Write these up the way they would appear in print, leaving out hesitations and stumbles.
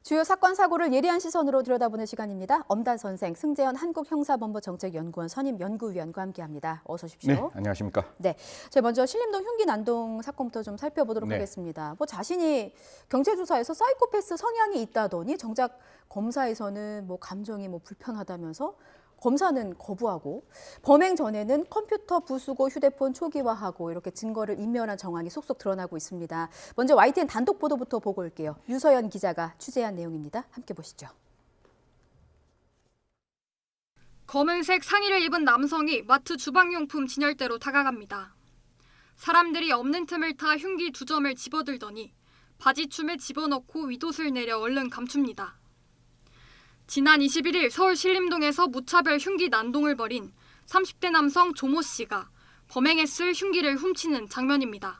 주요 사건 사고를 예리한 시선으로 들여다보는 시간입니다. 엄단 선생, 승재현 한국형사본부정책연구원 선임 연구위원과 함께합니다. 어서 오십시오. 네, 안녕하십니까. 네, 제가 먼저 신림동 흉기 난동 사건부터 좀 살펴보도록 네. 하겠습니다. 뭐 자신이 경찰조사에서 사이코패스 성향이 있다더니 정작 검사에서는 뭐 감정이 뭐 불편하다면서 검사는 거부하고 범행 전에는 컴퓨터 부수고 휴대폰 초기화하고 이렇게 증거를 인멸한 정황이 속속 드러나고 있습니다. 먼저 YTN 단독 보도부터 보고 올게요. 유서연 기자가 취재한 내용입니다. 함께 보시죠. 검은색 상의를 입은 남성이 마트 주방용품 진열대로 다가갑니다. 사람들이 없는 틈을 타 흉기 2점을 집어들더니 바지춤에 집어넣고 윗옷을 내려 얼른 감춥니다. 지난 21일 서울 신림동에서 무차별 흉기 난동을 벌인 30대 남성 조모 씨가 범행했을 흉기를 훔치는 장면입니다.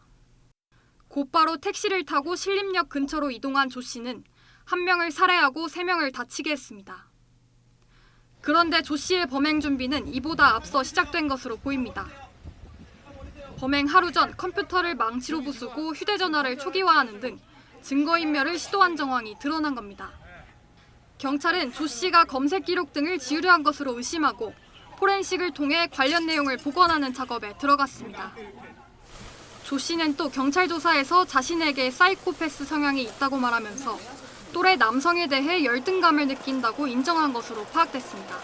곧바로 택시를 타고 신림역 근처로 이동한 조 씨는 1명을 살해하고 3명을 다치게 했습니다. 그런데 조 씨의 범행 준비는 이보다 앞서 시작된 것으로 보입니다. 범행 하루 전 컴퓨터를 망치로 부수고 휴대전화를 초기화하는 등 증거인멸을 시도한 정황이 드러난 겁니다. 경찰은 조 씨가 검색 기록 등을 지우려 한 것으로 의심하고 포렌식을 통해 관련 내용을 복원하는 작업에 들어갔습니다. 조 씨는 또 경찰 조사에서 자신에게 사이코패스 성향이 있다고 말하면서 또래 남성에 대해 열등감을 느낀다고 인정한 것으로 파악됐습니다.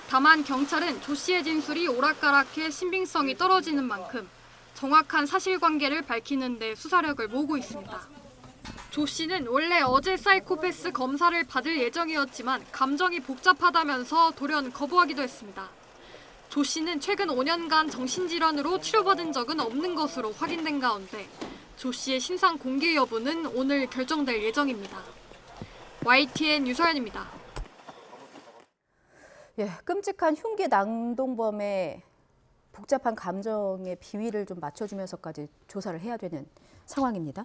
다만 경찰은 조 씨의 진술이 오락가락해 신빙성이 떨어지는 만큼 정확한 사실관계를 밝히는 데 수사력을 모으고 있습니다. 조 씨는 원래 어제 사이코패스 검사를 받을 예정이었지만 감정이 복잡하다면서 돌연 거부하기도 했습니다. 조 씨는 최근 5년간 정신질환으로 치료받은 적은 없는 것으로 확인된 가운데 조 씨의 신상 공개 여부는 오늘 결정될 예정입니다. YTN 유서연입니다. 예, 끔찍한 흉기 난동범의 복잡한 감정의 비위를 좀 맞춰주면서까지 조사를 해야 되는 상황입니다.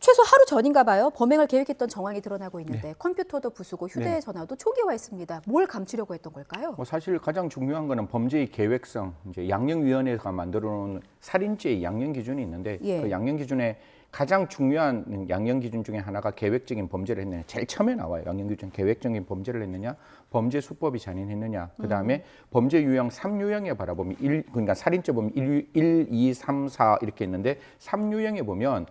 최소 하루 전인가 봐요. 범행을 계획했던 정황이 드러나고 있는데 네. 컴퓨터도 부수고 휴대전화도 초기화했습니다. 뭘 감추려고 했던 걸까요? 사실 가장 중요한 거는 범죄의 계획성, 이제 양형위원회가 만들어놓은 살인죄의 양형 기준이 있는데 예. 그 양형 기준에 가장 중요한 양형 기준 중에 하나가 계획적인 범죄를 했느냐. 제일 처음에 나와요. 양형 기준 계획적인 범죄를 했느냐, 범죄 수법이 잔인했느냐. 그다음에 범죄 유형 3유형에 바라보면 그러니까 살인죄 보면 1, 2, 3, 4 이렇게 있는데 3유형에 보면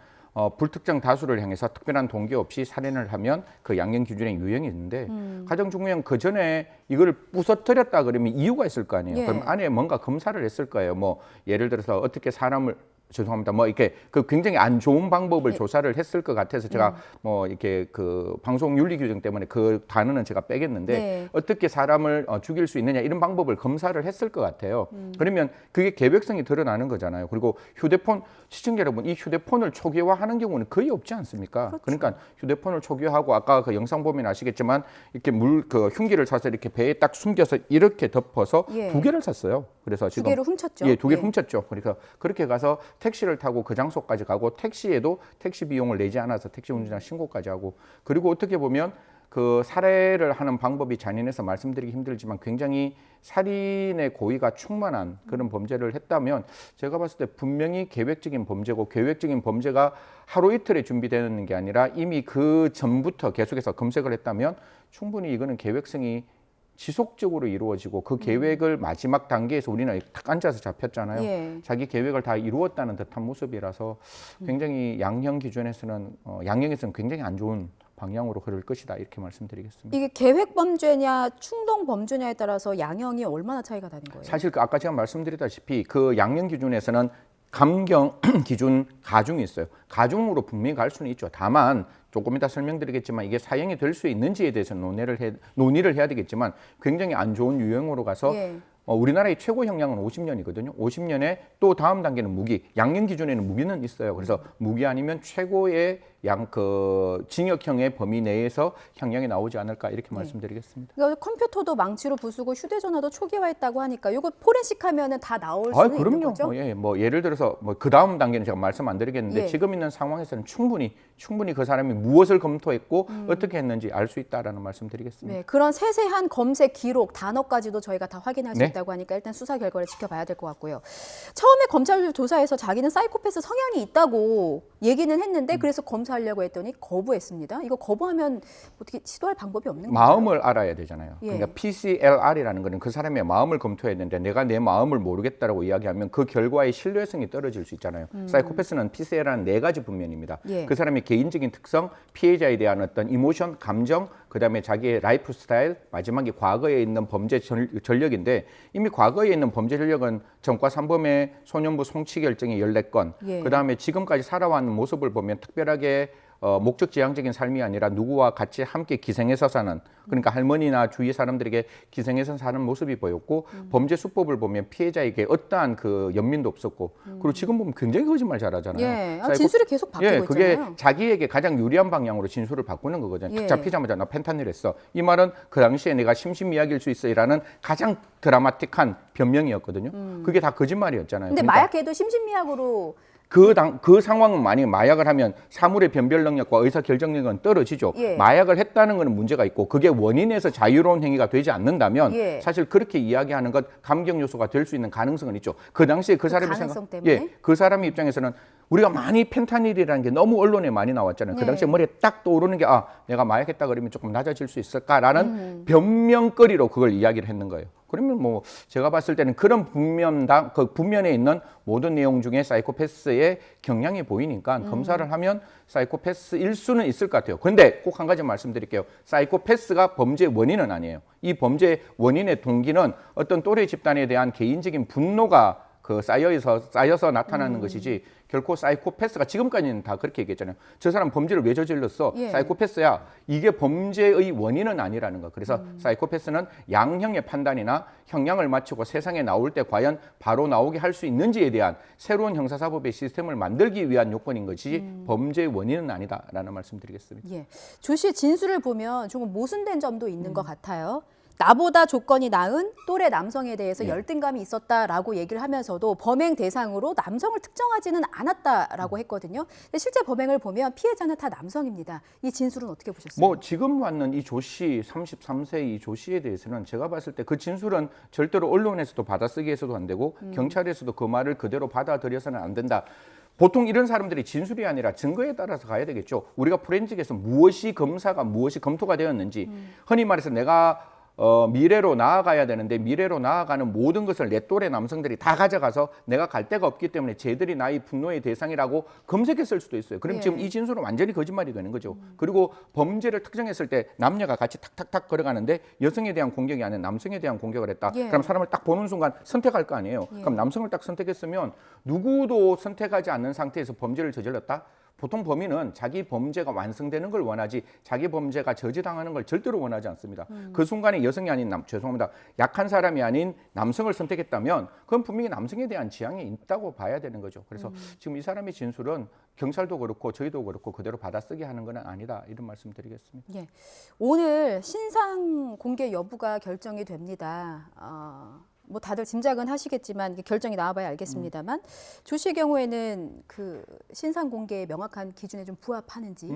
불특정 다수를 향해서 특별한 동기 없이 살인을 하면 그 양형 기준의 유형이 있는데 가장 중요한 그 전에 이걸 부서뜨렸다 그러면 이유가 있을 거 아니에요. 예. 그럼 안에 뭔가 검사를 했을 거예요. 뭐 예를 들어서 어떻게 사람을 죄송합니다. 뭐 이렇게 그 굉장히 안 좋은 방법을 조사를 했을 것 같아서 제가 뭐 이렇게 그 방송 윤리 규정 때문에 그 단어는 제가 빼겠는데 네. 어떻게 사람을 죽일 수 있느냐 이런 방법을 검사를 했을 것 같아요. 그러면 그게 계획성이 드러나는 거잖아요. 그리고 휴대폰 시청자 여러분, 이 휴대폰을 초기화하는 경우는 거의 없지 않습니까? 그렇죠. 그러니까 휴대폰을 초기화하고 아까 그 영상 보면 아시겠지만 이렇게 그 흉기를 사서 이렇게 배에 딱 숨겨서 이렇게 덮어서 예. 2개를 샀어요. 그래서 두 지금 개를 훔쳤죠. 예, 2개를 예. 훔쳤죠. 그러니까 그렇게 가서 택시를 타고 그 장소까지 가고 택시에도 택시 비용을 내지 않아서 택시 운전자 신고까지 하고 그리고 어떻게 보면 그 살해를 하는 방법이 잔인해서 말씀드리기 힘들지만 굉장히 살인의 고의가 충만한 그런 범죄를 했다면 제가 봤을 때 분명히 계획적인 범죄고 계획적인 범죄가 하루 이틀에 준비되는 게 아니라 이미 그 전부터 계속해서 검색을 했다면 충분히 이거는 계획성이 지속적으로 이루어지고 그 계획을 마지막 단계에서 우리는 딱 앉아서 잡혔잖아요. 예. 자기 계획을 다 이루었다는 듯한 모습이라서 굉장히 양형 기준에서는 양형에서는 굉장히 안 좋은 방향으로 흐를 것이다 이렇게 말씀드리겠습니다. 이게 계획 범죄냐 충동 범죄냐에 따라서 양형이 얼마나 차이가 나는 거예요? 사실 아까 제가 말씀드렸다시피 그 양형 기준에서는 감경 기준 가중이 있어요. 가중으로 분명히 갈 수는 있죠. 다만 조금 이따 설명드리겠지만 이게 사형이 될 수 있는지에 대해서 논의를 해야 되겠지만 굉장히 안 좋은 유형으로 가서 예. 우리나라의 최고 형량은 50년이거든요. 50년에 또 다음 단계는 무기. 양형 기준에는 무기는 있어요. 그래서 무기 아니면 최고의 징역형의 범위 내에서 형량이 나오지 않을까 이렇게 말씀드리겠습니다. 그러니까 컴퓨터도 망치로 부수고 휴대전화도 초기화했다고 하니까 이거 포렌식하면은 다 나올 수는 있는 그럼요. 거죠? 예, 뭐 예를 들어서 뭐 그 다음 단계는 제가 말씀 안 드리겠는데 예. 지금 있는 상황에서는 충분히 그 사람이 무엇을 검토했고 어떻게 했는지 알 수 있다라는 말씀드리겠습니다. 네, 그런 세세한 검색 기록, 단어까지도 저희가 다 확인할 수 네. 있다고 하니까 일단 수사 결과를 지켜봐야 될 것 같고요. 처음에 검찰 조사에서 자기는 사이코패스 성향이 있다고 얘기는 했는데 그래서 검사 검사하려고 했더니 거부했습니다. 이거 거부하면 어떻게 시도할 방법이 없는 건가요? 마음을 알아야 되잖아요. 예. 그러니까 PCLR이라는 거는 그 사람의 마음을 검토해야 되는데 내가 내 마음을 모르겠다라고 이야기하면 그 결과의 신뢰성이 떨어질 수 있잖아요. 사이코패스는 PCLR은 4가지 분면입니다. 예. 그 사람의 개인적인 특성, 피해자에 대한 어떤 이모션, 감정, 그다음에 자기의 라이프 스타일, 마지막에 과거에 있는 범죄 전력인데 이미 과거에 있는 범죄 전력은 전과 산범의 소년부 송치 결정이 14건, 예. 그다음에 지금까지 살아왔는 모습을 보면 특별하게 목적지향적인 삶이 아니라 누구와 같이 함께 기생해서 사는, 그러니까 할머니나 주위 사람들에게 기생해서 사는 모습이 보였고 범죄 수법을 보면 피해자에게 어떠한 그 연민도 없었고 그리고 지금 보면 굉장히 거짓말 잘하잖아요. 예. 진술이 계속 바뀌고 예, 그게 있잖아요. 자기에게 가장 유리한 방향으로 진술을 바꾸는 거거든요. 예. 딱 잡히자마자 나 펜타닐 했어. 이 말은 그 당시에 내가 심신미약일 수 있어라는 가장 드라마틱한 변명이었거든요. 그게 다 거짓말이었잖아요. 근데 그러니까 마약해도 심신미약으로 그 상황은 만약에 마약을 하면 사물의 변별 능력과 의사 결정력은 떨어지죠. 예. 마약을 했다는 것은 문제가 있고 그게 원인에서 자유로운 행위가 되지 않는다면 예. 사실 그렇게 이야기하는 것 감경 요소가 될 수 있는 가능성은 있죠. 그 당시에 그 사람이 가능성 때문에? 그 사람의 입장에서는 우리가 많이 펜타닐이라는 게 너무 언론에 많이 나왔잖아요. 그 네. 당시에 머리에 딱 떠오르는 게 내가 마약했다 그러면 조금 낮아질 수 있을까라는 변명거리로 그걸 이야기를 했는 거예요. 그러면 뭐 제가 봤을 때는 그런 그 분면에 있는 모든 내용 중에 사이코패스의 경향이 보이니까 검사를 하면 사이코패스일 수는 있을 것 같아요. 그런데 꼭 한 가지 말씀드릴게요. 사이코패스가 범죄의 원인은 아니에요. 이 범죄의 원인의 동기는 어떤 또래 집단에 대한 개인적인 분노가 쌓여서 나타나는 것이지 결코 사이코패스가 지금까지는 다 그렇게 얘기했잖아요. 저 사람 범죄를 왜 저질렀어? 예. 사이코패스야. 이게 범죄의 원인은 아니라는 거. 그래서 사이코패스는 양형의 판단이나 형량을 마치고 세상에 나올 때 과연 바로 나오게 할 수 있는지에 대한 새로운 형사사법의 시스템을 만들기 위한 요건인 것이 범죄의 원인은 아니다라는 말씀드리겠습니다. 예. 조 씨의 진술을 보면 조금 모순된 점도 있는 것 같아요. 나보다 조건이 나은 또래 남성에 대해서 열등감이 있었다라고 얘기를 하면서도 범행 대상으로 남성을 특정하지는 않았다라고 했거든요. 근데 실제 범행을 보면 피해자는 다 남성입니다. 이 진술은 어떻게 보셨어요? 뭐 지금 왔는 이 조 씨, 33세 이 조 씨에 대해서는 제가 봤을 때 그 진술은 절대로 언론에서도 받아쓰기해서도 안 되고 경찰에서도 그 말을 그대로 받아들여서는 안 된다. 보통 이런 사람들이 진술이 아니라 증거에 따라서 가야 되겠죠. 우리가 포렌식에서 무엇이 검토가 되었는지, 흔히 말해서 내가 미래로 나아가야 되는데 미래로 나아가는 모든 것을 내 또래 남성들이 다 가져가서 내가 갈 데가 없기 때문에 쟤들이 나의 분노의 대상이라고 검색했을 수도 있어요. 그럼 예. 지금 이 진술은 완전히 거짓말이 되는 거죠. 그리고 범죄를 특정했을 때 남녀가 같이 탁탁탁 걸어가는데 여성에 대한 공격이 아니라 남성에 대한 공격을 했다. 예. 그럼 사람을 딱 보는 순간 선택할 거 아니에요. 예. 그럼 남성을 딱 선택했으면 누구도 선택하지 않는 상태에서 범죄를 저질렀다? 보통 범인은 자기 범죄가 완성되는 걸 원하지 자기 범죄가 저지당하는 걸 절대로 원하지 않습니다. 그 순간에 여성이 아닌 약한 사람이 아닌 남성을 선택했다면 그건 분명히 남성에 대한 지향이 있다고 봐야 되는 거죠. 그래서 지금 이 사람의 진술은 경찰도 그렇고 저희도 그렇고 그대로 받아쓰기 하는 건 아니다. 이런 말씀 드리겠습니다. 예. 오늘 신상 공개 여부가 결정이 됩니다. 뭐 다들 짐작은 하시겠지만 이게 결정이 나와봐야 알겠습니다만 조 씨의 경우에는 그 신상 공개의 명확한 기준에 좀 부합하는지.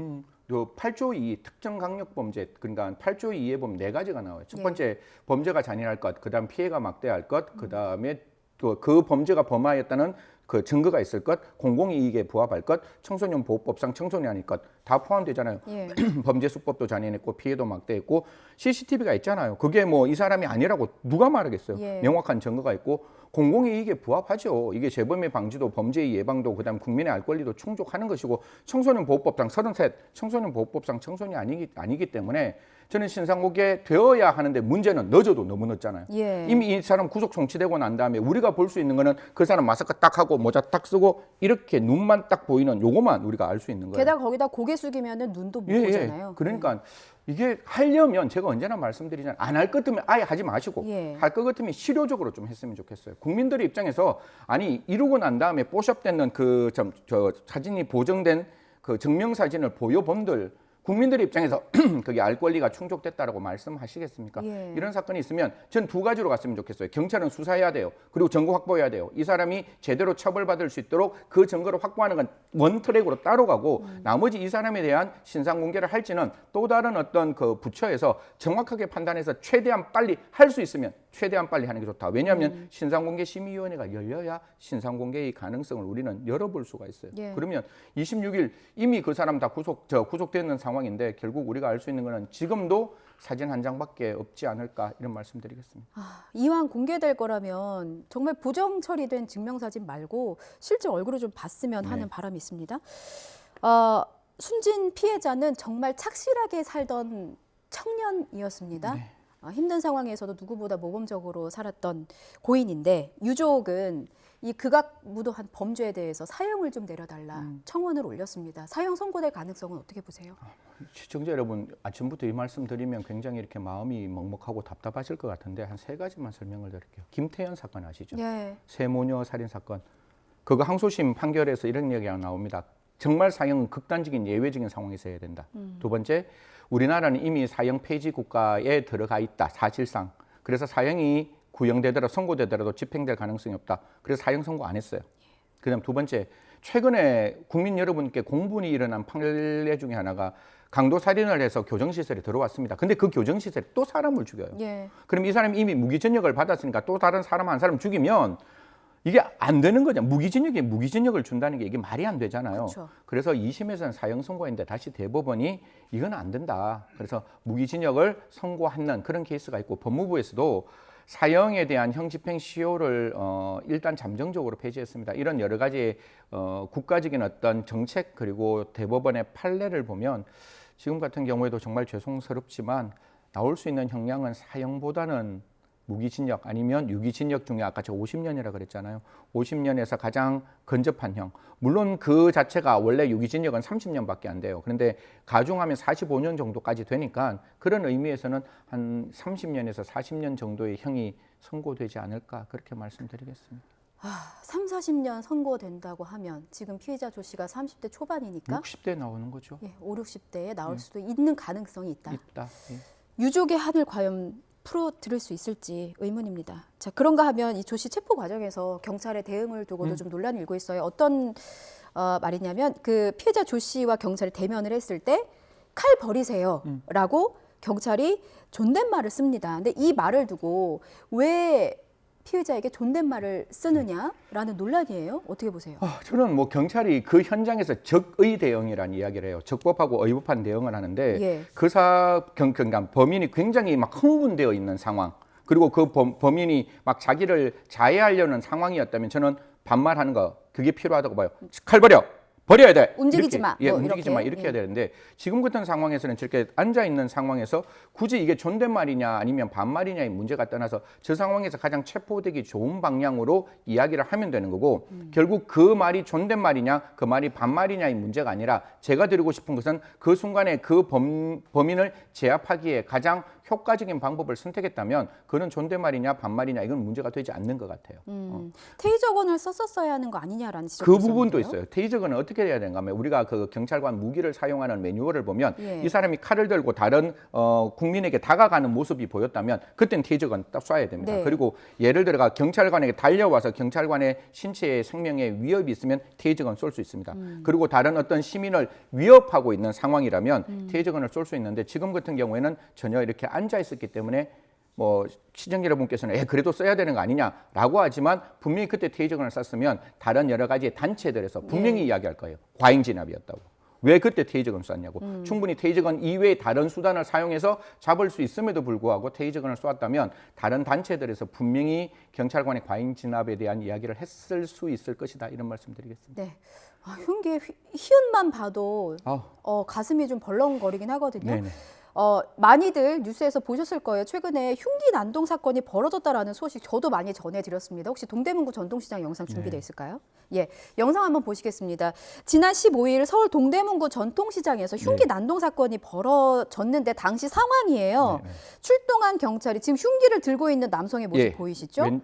요 8조 2 특정 강력 범죄, 그러니까 8조 2에 보면 4가지가 나와요. 첫 예. 번째 범죄가 잔인할 것, 그다음 피해가 막대할 것, 그다음에 그 범죄가 범하였다는 그 증거가 있을 것, 공공이익에 부합할 것, 청소년 보호법상 청소년이 아닐 것 다 포함되잖아요. 예. 범죄 수법도 잔인했고 피해도 막대했고 CCTV가 있잖아요. 그게 뭐 이 사람이 아니라고 누가 말하겠어요. 예. 명확한 증거가 있고 공공이익에 부합하죠. 이게 재범의 방지도 범죄의 예방도 그다음 국민의 알 권리도 충족하는 것이고 청소년 보호법상 33 청소년 보호법상 청소년이 아니기 때문에 저는 신상공개 되어야 하는데 문제는 늦어도 너무 늦잖아요. 예. 이미 이 사람 구속 송치되고 난 다음에 우리가 볼 수 있는 거는 그 사람 마스크 딱 하고 모자 딱 쓰고 이렇게 눈만 딱 보이는 요거만 우리가 알 수 있는 거예요. 게다가 거기다 고개 숙이면은 눈도 못 보잖아요. 그러니까 이게 하려면 제가 언제나 말씀드리잖아요. 안 할 것 같으면 아예 하지 마시고 예. 할 것 같으면 실효적으로 좀 했으면 좋겠어요. 국민들의 입장에서 아니 이루고 난 다음에 뽀샵되는 저 사진이 보정된 그 증명사진을 보여본들 국민들의 입장에서 그게 알 권리가 충족됐다라고 말씀하시겠습니까? 예. 이런 사건이 있으면 전 2가지로 갔으면 좋겠어요. 경찰은 수사해야 돼요. 그리고 증거 확보해야 돼요. 이 사람이 제대로 처벌받을 수 있도록 그 증거를 확보하는 건 원트랙으로 따로 가고 나머지 이 사람에 대한 신상 공개를 할지는 또 다른 어떤 그 부처에서 정확하게 판단해서 최대한 빨리 할 수 있으면 최대한 빨리 하는 게 좋다. 왜냐하면 신상공개심의위원회가 열려야 신상공개의 가능성을 우리는 열어볼 수가 있어요. 예. 그러면 26일 이미 그 사람 다 구속되어 있는 상황인데 결국 우리가 알 수 있는 거는 지금도 사진 한 장밖에 없지 않을까 이런 말씀드리겠습니다. 이왕 공개될 거라면 정말 보정 처리된 증명사진 말고 실제 얼굴을 좀 봤으면 하는 바람이 있습니다. 순진 피해자는 정말 착실하게 살던 청년이었습니다. 네. 힘든 상황에서도 누구보다 모범적으로 살았던 고인인데 유족은 이 극악무도한 범죄에 대해서 사형을 좀 내려달라 청원을 올렸습니다. 사형 선고될 가능성은 어떻게 보세요? 시청자 여러분, 아침부터 이 말씀 드리면 굉장히 이렇게 마음이 먹먹하고 답답하실 것 같은데 한 세 가지만 설명을 드릴게요. 김태현 사건 아시죠? 예. 세모녀 살인 사건. 그거 항소심 판결에서 이런 이야기가 나옵니다. 정말 사형은 극단적인 예외적인 상황에서 해야 된다. 두 번째, 우리나라는 이미 사형 폐지 국가에 들어가 있다. 사실상. 그래서 사형이 구형되더라도 선고되더라도 집행될 가능성이 없다. 그래서 사형 선고 안 했어요. 그다음 두 번째, 최근에 국민 여러분께 공분이 일어난 판례 중에 하나가 강도 살인을 해서 교정시설에 들어왔습니다. 근데 그 교정시설에 또 사람을 죽여요. 예. 그럼 이 사람이 이미 무기징역을 받았으니까 또 다른 사람 한 사람 죽이면 이게 안 되는 거죠. 무기징역에 무기징역을 준다는 게 이게 말이 안 되잖아요. 그쵸. 그래서 2심에서는 사형 선고했는데 다시 대법원이 이건 안 된다. 그래서 무기징역을 선고하는 그런 케이스가 있고 법무부에서도 사형에 대한 형집행 시효를 일단 잠정적으로 폐지했습니다. 이런 여러 가지 국가적인 어떤 정책 그리고 대법원의 판례를 보면 지금 같은 경우에도 정말 죄송스럽지만 나올 수 있는 형량은 사형보다는 무기징역 아니면 유기징역 중에 아까 제가 50년이라 그랬잖아요. 50년에서 가장 근접한 형. 물론 그 자체가 원래 유기징역은 30년밖에 안 돼요. 그런데 가중하면 45년 정도까지 되니까 그런 의미에서는 한 30년에서 40년 정도의 형이 선고되지 않을까 그렇게 말씀드리겠습니다. 3, 40년 선고된다고 하면 지금 피해자 조 씨가 30대 초반이니까 60대 나오는 거죠. 예, 5, 60대에 나올 수도 있는 가능성이 있다. 있다. 예. 유족의 한을 과연 풀어드릴 수 있을지 의문입니다. 자, 그런가 하면 이 조 씨 체포 과정에서 경찰의 대응을 두고도 좀 논란이 일고 있어요. 어떤 말이냐면 그 피해자 조 씨와 경찰이 대면을 했을 때 칼 버리세요라고 경찰이 존댓말을 씁니다. 근데 이 말을 두고 왜 피해자에게 존댓말을 쓰느냐라는 논란이에요. 어떻게 보세요? 저는 뭐 경찰이 그 현장에서 적의 대응이라는 이야기를 해요. 적법하고 의법한 대응을 하는데 예. 그러니까 범인이 굉장히 막 흥분되어 있는 상황 그리고 그 범인이 막 자기를 자해하려는 상황이었다면 저는 반말하는 거 그게 필요하다고 봐요. 칼 버려야 돼. 움직이지 이렇게, 마. 예, 뭐 움직이지 마. 이렇게 예. 해야 되는데 지금 같은 상황에서는 저렇게 앉아 있는 상황에서 굳이 이게 존댓말이냐 아니면 반말이냐의 문제가 떠나서 저 상황에서 가장 체포되기 좋은 방향으로 이야기를 하면 되는 거고 결국 그 말이 존댓말이냐 그 말이 반말이냐의 문제가 아니라 제가 드리고 싶은 것은 그 순간에 그 범인을 제압하기에 가장 효과적인 방법을 선택했다면 그는 존댓말이냐 반말이냐 이건 문제가 되지 않는 것 같아요. 테이저건을 썼었어야 하는 거 아니냐라는 지적이 그 부분도 있었는데요. 있어요. 테이저건은 어떻게 해야 되는가 하면 우리가 그 경찰관 무기를 사용하는 매뉴얼을 보면 예. 이 사람이 칼을 들고 다른 국민에게 다가가는 모습이 보였다면 그때는 테이저건 딱 쏴야 됩니다. 네. 그리고 예를 들어가 경찰관에게 달려와서 경찰관의 신체에 생명에 위협이 있으면 테이저건 쏠 수 있습니다. 그리고 다른 어떤 시민을 위협하고 있는 상황이라면 테이저건을 쏠 수 있는데 지금 같은 경우에는 전혀 이렇게 앉아 있었기 때문에 뭐 시청자 여러분께서는 그래도 써야 되는 거 아니냐라고 하지만 분명히 그때 테이저건을 쐈으면 다른 여러 가지 단체들에서 분명히 이야기할 거예요. 과잉 진압이었다고. 왜 그때 테이저건 쐈냐고. 충분히 테이저건 이외의 다른 수단을 사용해서 잡을 수 있음에도 불구하고 테이저건을 쏘았다면 다른 단체들에서 분명히 경찰관의 과잉 진압에 대한 이야기를 했을 수 있을 것이다. 이런 말씀드리겠습니다. 네. 흉기의 희은만 봐도 아우. 가슴이 좀 벌렁거리긴 하거든요. 네네. 많이들 뉴스에서 보셨을 거예요. 최근에 흉기 난동 사건이 벌어졌다라는 소식 저도 많이 전해드렸습니다. 혹시 동대문구 전통시장 영상 준비되어 있을까요? 예, 영상 한번 보시겠습니다. 지난 15일 서울 동대문구 전통시장에서 흉기 난동 사건이 벌어졌는데 당시 상황이에요. 출동한 경찰이 지금 흉기를 들고 있는 남성의 모습 보이시죠?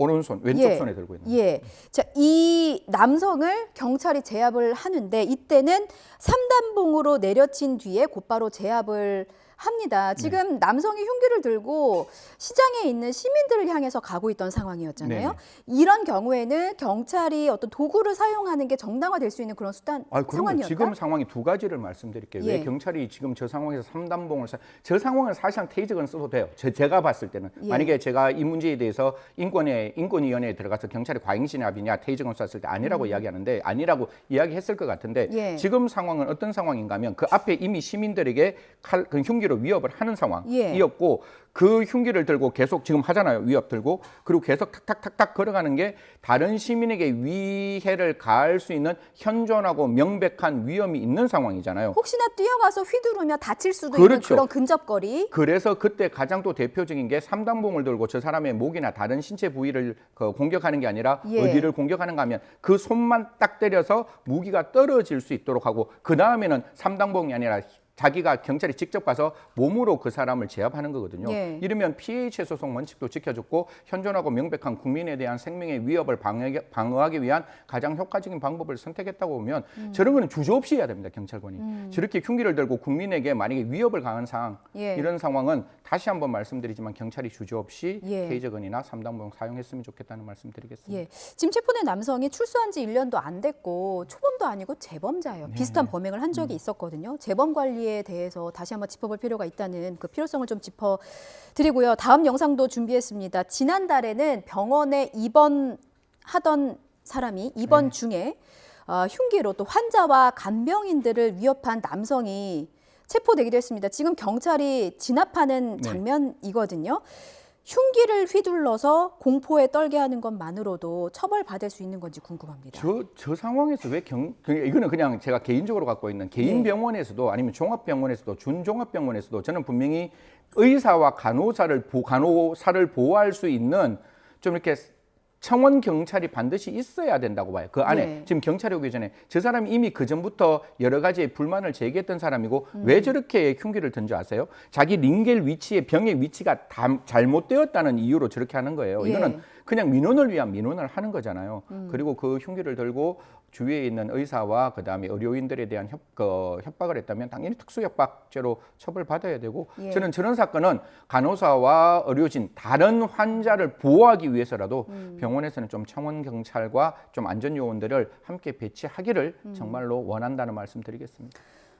오른손 왼쪽 예. 손에 들고 있는. 예. 자, 이 남성을 경찰이 제압을 하는데 이때는 삼단봉으로 내려친 뒤에 곧바로 제압을 합니다. 지금 남성이 흉기를 들고 시장에 있는 시민들을 향해서 가고 있던 상황이었잖아요. 네네. 이런 경우에는 경찰이 어떤 도구를 사용하는 게 정당화될 수 있는 그런 수단 상황이었다. 지금 상황이 두 가지를 말씀드릴게요. 예. 왜 경찰이 지금 저 상황에서 삼단봉을 저 상황은 사실상 테이저건 써도 돼요. 제가 봤을 때는 예. 만약에 제가 이 문제에 대해서 인권위원회에 들어가서 경찰이 과잉진압이냐 테이저건 쐈을 때 아니라고 이야기하는데 아니라고 이야기했을 것 같은데 예. 지금 상황은 어떤 상황인가하면 그 앞에 이미 시민들에게 그 흉기로 위협을 하는 상황이었고 그 흉기를 들고 계속 지금 하잖아요. 위협 들고 그리고 계속 탁탁탁탁 걸어가는 게 다른 시민에게 위해를 가할 수 있는 현존하고 명백한 위험이 있는 상황이잖아요. 혹시나 뛰어가서 휘두르며 다칠 수도 있는 그렇죠. 그런 근접거리. 그래서 그때 가장 또 대표적인 게 삼단봉을 들고 저 사람의 목이나 다른 신체 부위를 공격하는 게 아니라 예. 어디를 공격하는가 하면 그 손만 딱 때려서 무기가 떨어질 수 있도록 하고 그 다음에는 삼단봉이 아니라 자기가 경찰이 직접 가서 몸으로 그 사람을 제압하는 거거든요. 예. 이러면 피해체 소송 원칙도 지켜줬고 현존하고 명백한 국민에 대한 생명의 위협을 방어하기 위한 가장 효과적인 방법을 선택했다고 보면 저런 거는 주저없이 해야 됩니다. 경찰관이. 저렇게 흉기를 들고 국민에게 만약에 위협을 가한 상황 예. 이런 상황은 다시 한번 말씀드리지만 경찰이 주저없이 예. 테이저건이나 삼단봉 사용했으면 좋겠다는 말씀드리겠습니다. 예. 지금 체포된 남성이 출소한 지 1년도 안 됐고 초범도 아니고 재범자예요. 비슷한 범행을 한 적이 있었거든요. 재범 관리에 대해서 다시 한번 짚어볼 필요가 있다는 그 필요성을 좀 짚어드리고요. 다음 영상도 준비했습니다. 지난달에는 병원에 입원하던 사람이 입원 중에 흉기로 또 환자와 간병인들을 위협한 남성이 체포되기도 했습니다. 지금 경찰이 진압하는 장면이거든요. 흉기를 휘둘러서 공포에 떨게 하는 것만으로도 처벌받을 수 있는 건지 궁금합니다. 저 상황에서 왜 이거는 그냥 제가 개인적으로 갖고 있는 개인 병원에서도 아니면 종합병원에서도 준종합병원에서도 저는 분명히 의사와 간호사를 보호할 수 있는 좀 이렇게 청원 경찰이 반드시 있어야 된다고 봐요. 그 안에 지금 경찰이 오기 전에 저 사람이 이미 그 전부터 여러 가지의 불만을 제기했던 사람이고 왜 저렇게 흉기를 든지 아세요? 자기 링겔 위치에 병의 위치가 잘못되었다는 이유로 저렇게 하는 거예요. 이거는 그냥 민원을 위한 민원을 하는 거잖아요. 그리고 그 흉기를 들고 주위에 있는 의사와 그다음에 의료인들에 대한 협박을 했다면 당연히 특수협박죄로 처벌받아야 되고 저는 저런 사건은 간호사와 의료진 다른 환자를 보호하기 위해서라도 병원에서는 좀 청원 경찰과 좀 안전 요원들을 함께 배치하기를 정말로 원한다는 말씀드리겠습니다.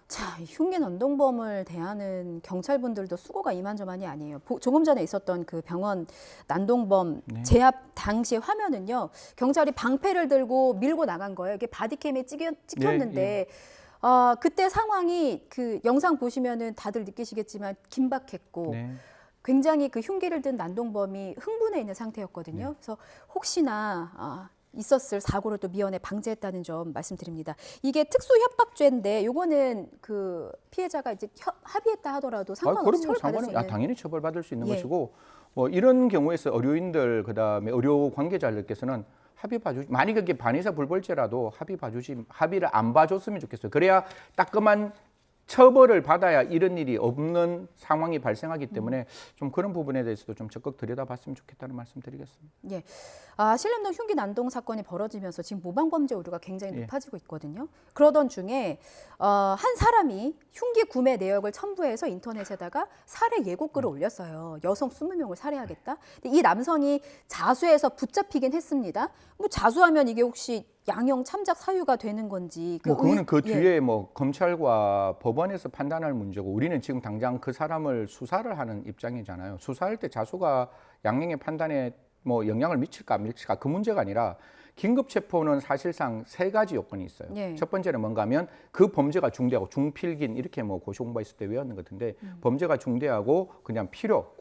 자, 흉기 난동범을 대하는 경찰분들도 수고가 이만저만이 아니에요. 조금 전에 있었던 그 병원 난동범 제압 당시 화면은요. 경찰이 방패를 들고 밀고 나간 거예요. 이게 바디캠에 찍혔는데 그때 상황이 그 영상 보시면은 다들 느끼시겠지만 긴박했고 굉장히 그 흉기를 든 난동범이 흥분해 있는 상태였거든요. 그래서 혹시나 있었을 사고를 또 미연에 방지했다는 점 말씀드립니다. 이게 특수협박죄인데 요거는 그 피해자가 이제 합의했다 하더라도 상관없이 처벌받을 수 있는. 당연히 처벌받을 수 있는 것이고 뭐 이런 경우에서 의료인들 그다음에 의료 관계자들께서는 합의 봐주지 만약에 그게 반의사 불벌죄라도 합의를 안 봐줬으면 좋겠어요. 그래야 따끔한 처벌을 받아야 이런 일이 없는 상황이 발생하기 때문에 좀 그런 부분에 대해서도 좀 적극 들여다봤으면 좋겠다는 말씀드리겠습니다. 예. 신림동 흉기 난동 사건이 벌어지면서 지금 모방범죄 우려가 굉장히 높아지고 있거든요. 그러던 중에 한 사람이 흉기 구매 내역을 첨부해서 인터넷에다가 살해 예고글을 올렸어요. 여성 20명을 살해하겠다. 근데 이 남성이 자수해서 붙잡히긴 했습니다. 뭐 자수하면 이게 혹시 양형 참작 사유가 되는 건지. 그거는 그 뒤에 뭐 검찰과 법원에서 판단할 문제고 우리는 지금 당장 그 사람을 수사를 하는 입장이잖아요. 수사할 때 자수가 양형의 판단에 뭐 영향을 미칠까 안 미칠까 그 문제가 아니라 긴급 체포는 사실상 세 가지 요건이 있어요. 첫 번째는 뭔가 하면 그 범죄가 중대하고 중필긴 이렇게 뭐 고시 공부했을 때 외웠는 것 같은데 범죄가 중대하고 그냥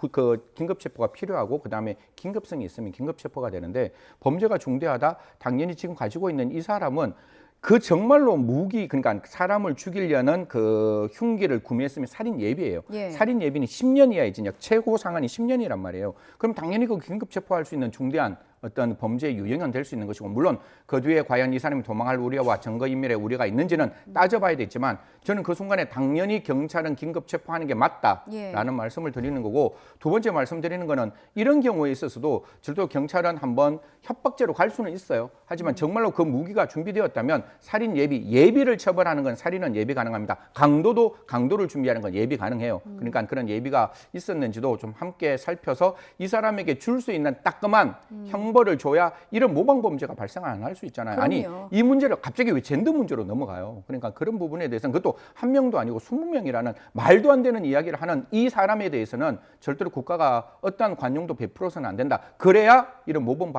그 긴급 체포가 필요하고 그다음에 긴급성이 있으면 긴급 체포가 되는데 범죄가 중대하다 당연히 지금 가지고 있는 이 사람은 그 정말로 그러니까 사람을 죽이려는 그 흉기를 구매했으면 살인 예비예요. 살인 예비는 10년 이하의 징역, 최고 상한이 10년이란 말이에요. 그럼 당연히 그 긴급 체포할 수 있는 중대한 어떤 범죄의 유형은 될 수 있는 것이고 물론 그 뒤에 과연 이 사람이 도망할 우려와 증거인멸의 우려가 있는지는 따져봐야 되지만 저는 그 순간에 당연히 경찰은 긴급 체포하는 게 맞다라는 말씀을 드리는 거고 두 번째 말씀드리는 거는 이런 경우에 있어서도 절대 경찰은 한번 협박죄로 갈 수는 있어요. 하지만 정말로 그 무기가 준비되었다면 살인 예비를 처벌하는 건 살인은 예비 가능합니다. 강도를 준비하는 건 예비 가능해요. 그러니까 그런 예비가 있었는지도 좀 함께 살펴서 이 사람에게 줄 수 있는 따끔한 형벌을 줘야 이런 모방 범죄가 발생 안 할 수 있잖아요. 그럼요. 아니 이 문제를 갑자기 왜 젠더 문제로 넘어가요? 그러니까 그런 부분에 대해서는 그것도 한 명도 아니고 20명이라는 말도 안 되는 이야기를 하는 이 사람에 대해서는 절대로 국가가 어떠한 관용도 베풀어서는 안 된다. 그래야 이런 모방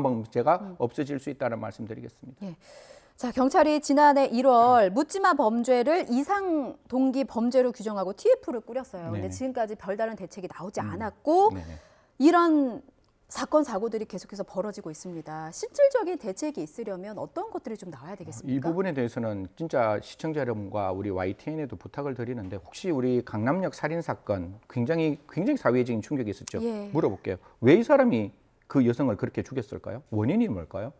범죄가 없어질 수 있다는 말씀드리겠습니다. 예. 자, 경찰이 지난해 1월 묻지마 범죄를 이상 동기 범죄로 규정하고 TF를 꾸렸어요. 근데 네네. 지금까지 별다른 대책이 나오지 않았고 네네. 이런 사건 사고들이 계속해서 벌어지고 있습니다. 실질적인 대책이 있으려면 어떤 것들이 좀 나와야 되겠습니까? 이 부분에 대해서는 진짜 시청자 여러분과 우리 YTN에도 부탁을 드리는데 혹시 우리 강남역 살인 사건 굉장히 사회적인 충격이 있었죠. 예. 물어볼게요. 왜 이 사람이 그 여성을 그렇게 죽였을까요? 원인이 뭘까요?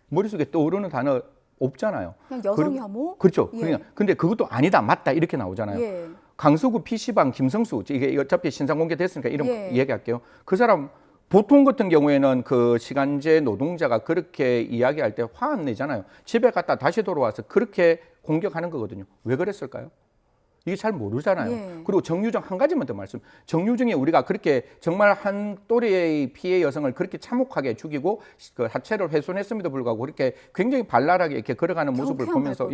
머릿속에 떠오르는 단어 없잖아요. 그냥 여성 혐오? 그렇죠. 예. 그냥 근데 그것도 아니다, 맞다 이렇게 나오잖아요. 예. 강서구 PC방 김성수 이게 어차피 신상 공개됐으니까 이름 예. 얘기할게요. 그 사람 보통 같은 경우에는 그 시간제 노동자가 그렇게 이야기할 때 화 안 내잖아요. 집에 갔다 다시 돌아와서 그렇게 공격하는 거거든요. 왜 그랬을까요? 이게 잘 모르잖아요. 예. 그리고 정유정 한 가지만 더 말씀. 정유정이 우리가 그렇게 정말 한 또래의 피해 여성을 그렇게 참혹하게 죽이고 그 하체를 훼손했음에도 불구하고 그렇게 굉장히 발랄하게 이렇게 걸어가는 모습을 보면서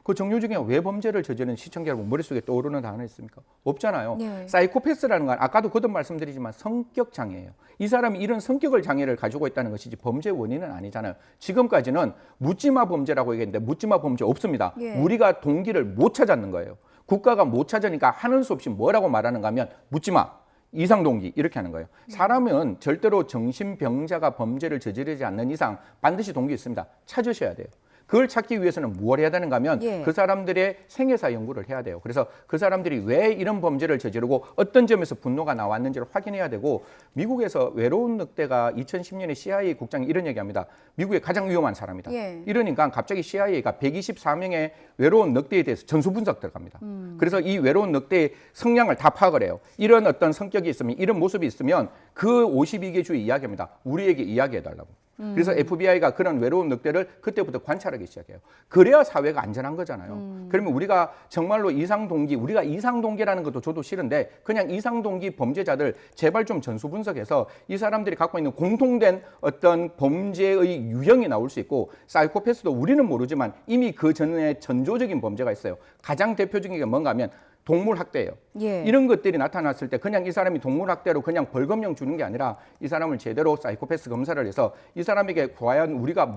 그 정유정이 왜 범죄를 저지른 시청자 여러분 머릿속에 떠오르는 단어 있습니까? 없잖아요. 예. 사이코패스라는 건 아까도 거듭 말씀드리지만 성격 장애예요. 이 사람이 이런 성격을 장애를 가지고 있다는 것이지 범죄 원인은 아니잖아요. 지금까지는 묻지마 범죄라고 얘기했는데 묻지마 범죄 없습니다. 예. 우리가 동기를 못 찾았는 거예요. 국가가 못 찾으니까 하는 수 없이 뭐라고 말하는가 하면 묻지마. 이상 동기 이렇게 하는 거예요. 사람은 절대로 정신병자가 범죄를 저지르지 않는 이상 반드시 동기 있습니다. 찾으셔야 돼요. 그걸 찾기 위해서는 무엇을 해야 되는가 하면 예. 그 사람들의 생애사 연구를 해야 돼요. 그래서 그 사람들이 왜 이런 범죄를 저지르고 어떤 점에서 분노가 나왔는지를 확인해야 되고 미국에서 외로운 늑대가 2010년에 CIA 국장이 이런 얘기합니다. 미국의 가장 위험한 사람이다. 예. 이러니까 갑자기 CIA가 124명의 외로운 늑대에 대해서 전수 분석 들어갑니다. 그래서 이 외로운 늑대의 성향을 다 파악을 해요. 이런 어떤 성격이 있으면 이런 모습이 있으면 그 52개 주의 이야기합니다. 우리에게 이야기해달라고. 그래서 FBI가 그런 외로운 늑대를 그때부터 관찰하기 시작해요. 그래야 사회가 안전한 거잖아요. 그러면 우리가 정말로 우리가 이상동기라는 것도 저도 싫은데 그냥 이상동기 범죄자들 제발 좀 전수 분석해서 이 사람들이 갖고 있는 공통된 어떤 범죄의 유형이 나올 수 있고 사이코패스도 우리는 모르지만 이미 그 전에 전조적인 범죄가 있어요. 가장 대표적인 게 뭔가 하면 동물 학대예요. 예. 이런 것들이 나타났을 때 그냥 이 사람이 동물 학대로 그냥 벌금형 주는 게 아니라 이 사람을 제대로 사이코패스 검사를 해서 이 사람에게 과연 우리가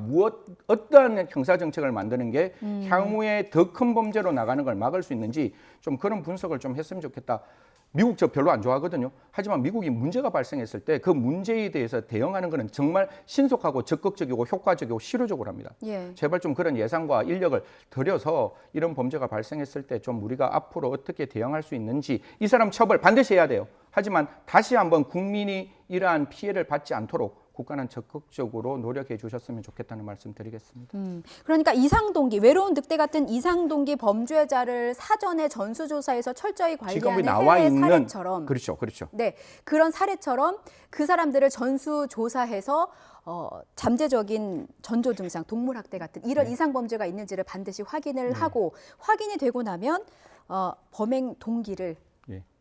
어떠한 형사 정책을 만드는 게 향후에 더 큰 범죄로 나가는 걸 막을 수 있는지 좀 그런 분석을 좀 했으면 좋겠다. 미국 저 별로 안 좋아하거든요. 하지만 미국이 문제가 발생했을 때 그 문제에 대해서 대응하는 것은 정말 신속하고 적극적이고 효과적이고 실효적으로 합니다. 예. 제발 좀 그런 예산과 인력을 들여서 이런 범죄가 발생했을 때 좀 우리가 앞으로 어떻게 대응할 수 있는지 이 사람 처벌 반드시 해야 돼요. 하지만 다시 한번 국민이 이러한 피해를 받지 않도록 국가는 적극적으로 노력해 주셨으면 좋겠다는 말씀 드리겠습니다. 그러니까 이상동기, 외로운 늑대 같은 이상동기 범죄자를 사전에 전수조사해서 철저히 지금 관리하는 나와 해외 있는 사례처럼 그렇죠. 네, 그런 사례처럼 그 사람들을 전수조사해서 잠재적인 전조 증상, 동물 학대 같은 이런 이상 범죄가 있는지를 반드시 확인을 하고 확인이 되고 나면 범행 동기를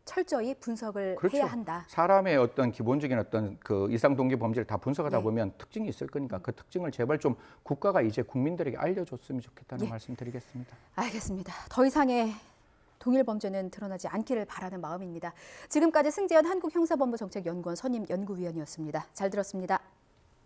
철저히 분석을 그렇죠. 해야 한다. 사람의 어떤 기본적인 어떤 그 이상 동기 범죄를 다 분석하다 네. 보면 특징이 있을 거니까 그 특징을 제발 좀 국가가 이제 국민들에게 알려줬으면 좋겠다는 예. 말씀 드리겠습니다. 알겠습니다. 더 이상의 동일 범죄는 드러나지 않기를 바라는 마음입니다. 지금까지 승재현 한국형사본부정책연구원 선임 연구위원이었습니다. 잘 들었습니다.